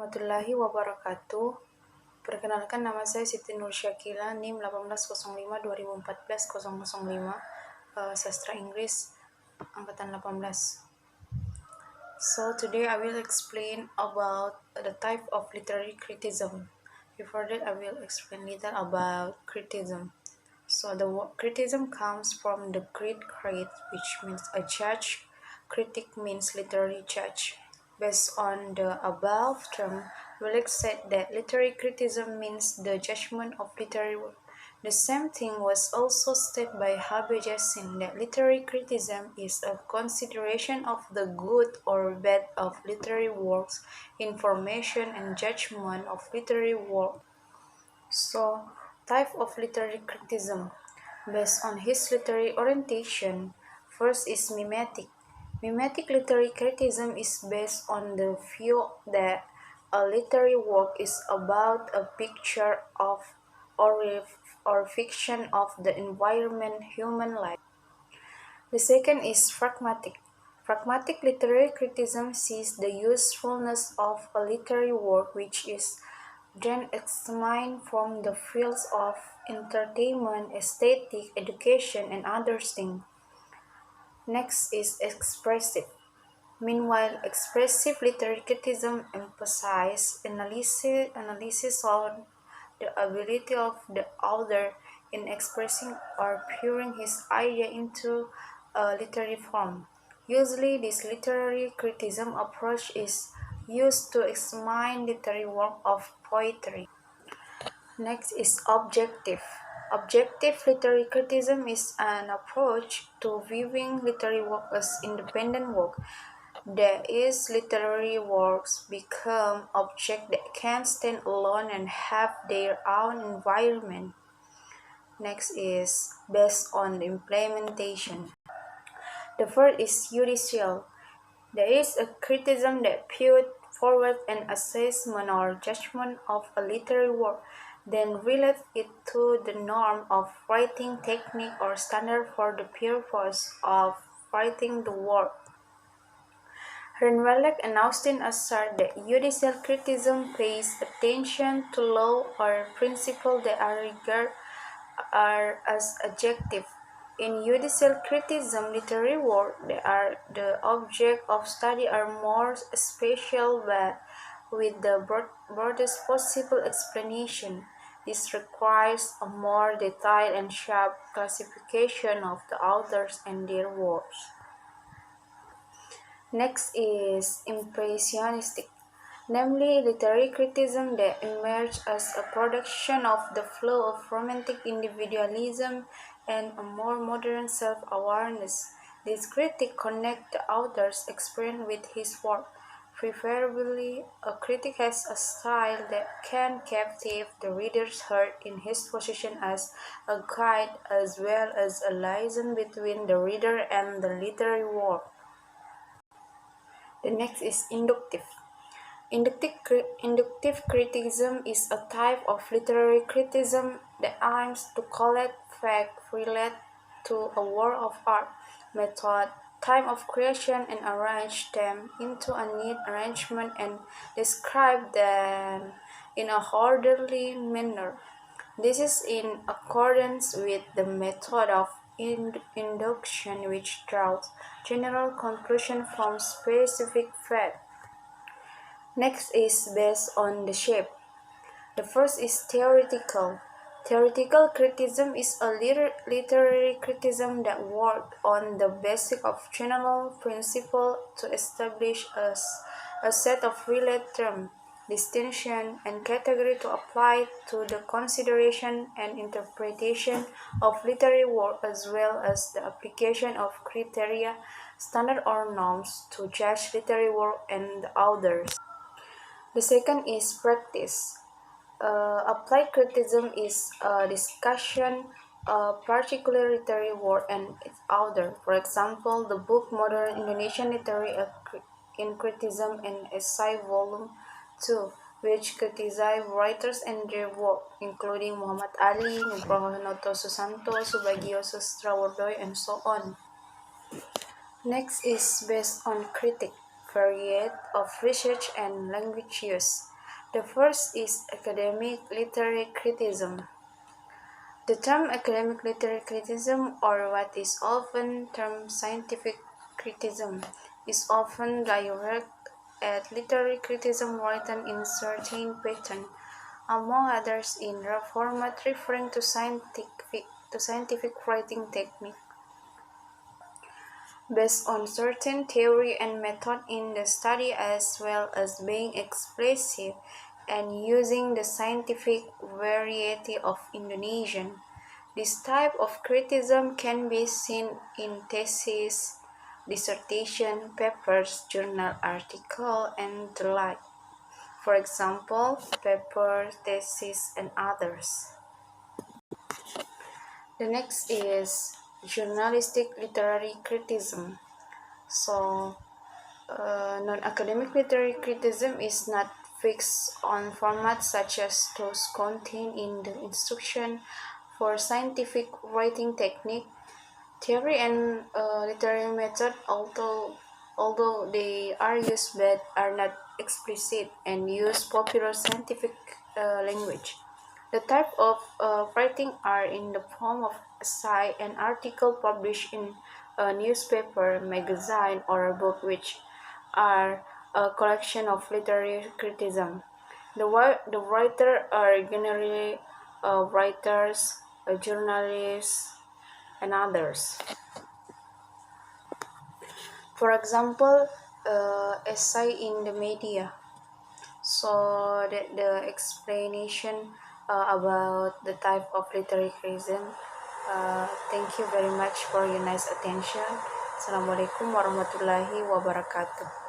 warahmatullahi wabarakatuh. Perkenalkan, nama saya Siti Nurul Syakila, NIM 1805-2014-005, Sastra Inggris, Angkatan 18. So today I will explain about the type of literary criticism. Before that, I will explain little about criticism. So the word criticism comes from the Greek crit, which means a judge. Critic means literary judge. Based on the above term, Willix said that literary criticism means the judgment of literary work. The same thing was also stated by Habe Jassin, that literary criticism is a consideration of the good or bad of literary works, information and judgment of literary work. So, type of literary criticism. Based on his literary orientation, first is mimetic. Mimetic literary criticism is based on the view that a literary work is about a picture of or fiction of the environment, human life. The second is pragmatic. Pragmatic literary criticism sees the usefulness of a literary work which is then examined from the fields of entertainment, aesthetic, education, and other things. Next is expressive. Meanwhile, expressive literary criticism emphasizes analysis on the ability of the author in expressing or pouring his idea into a literary form. Usually, this literary criticism approach is used to examine literary work of poetry. Next is objective. Objective literary criticism is an approach to viewing literary work as independent work. That is, literary works become objects that can stand alone and have their own environment. Next is based on the implementation. The first is judicial. There is a criticism that put forward an assessment or judgment of a literary work, then relate it to the norm of writing technique or standard for the purpose of writing the work. Renwelek and Austin assert that judicial criticism pays attention to law or principles that are regarded as objective. In judicial criticism, literary works that are the object of study are more special but with the broadest possible explanation. This requires a more detailed and sharp classification of the authors and their works. Next is impressionistic, namely literary criticism that emerged as a production of the flow of romantic individualism and a more modern self-awareness. This critic connects the author's experience with his work. Preferably, a critic has a style that can captivate the reader's heart in his position as a guide as well as a liaison between the reader and the literary work. The next is inductive. Inductive criticism is a type of literary criticism that aims to collect facts related to a work of art, method, time of creation, and arrange them into a neat arrangement and describe them in a orderly manner. This is in accordance with the method of induction, which draws general conclusions from specific facts. Next is based on the shape. The first is theoretical. Theoretical criticism is a literary criticism that works on the basis of general principles to establish a set of related terms, distinction, and category to apply to the consideration and interpretation of literary work, as well as the application of criteria, standard or norms to judge literary work and the authors. The second is practice. Applied criticism is a discussion of particular literary work and its author. For example, the book Modern Indonesian Literary in Criticism and Essay Volume 2, which criticized writers and their work, including Muhammad Ali, Nugroho Noto Susanto, Subagio Sustrawardoyo, and so on. Next is based on critique, variety of research and language use. The first is academic literary criticism. The term academic literary criticism, or what is often termed scientific criticism, is often directed at literary criticism written in certain pattern, among others in rough format referring to scientific writing technique based on certain theory and method in the study, as well as being expressive and using the scientific variety of Indonesian. This type of criticism can be seen in thesis, dissertation, papers, journal article, and the like. For example, paper, thesis, and others. The next is journalistic literary criticism. So, non-academic literary criticism is not fixed on formats such as those contained in the instruction for scientific writing technique, theory, and literary method, although they are used but are not explicit and use popular scientific language. The type of writing are in the form of essay, an article published in a newspaper, magazine, or a book, which are a collection of literary criticism. The writer are generally writers, journalists, and others. For example, essay in the media. So the explanation about the type of literary criticism. Thank you very much for your nice attention. Assalamualaikum warahmatullahi wabarakatuh.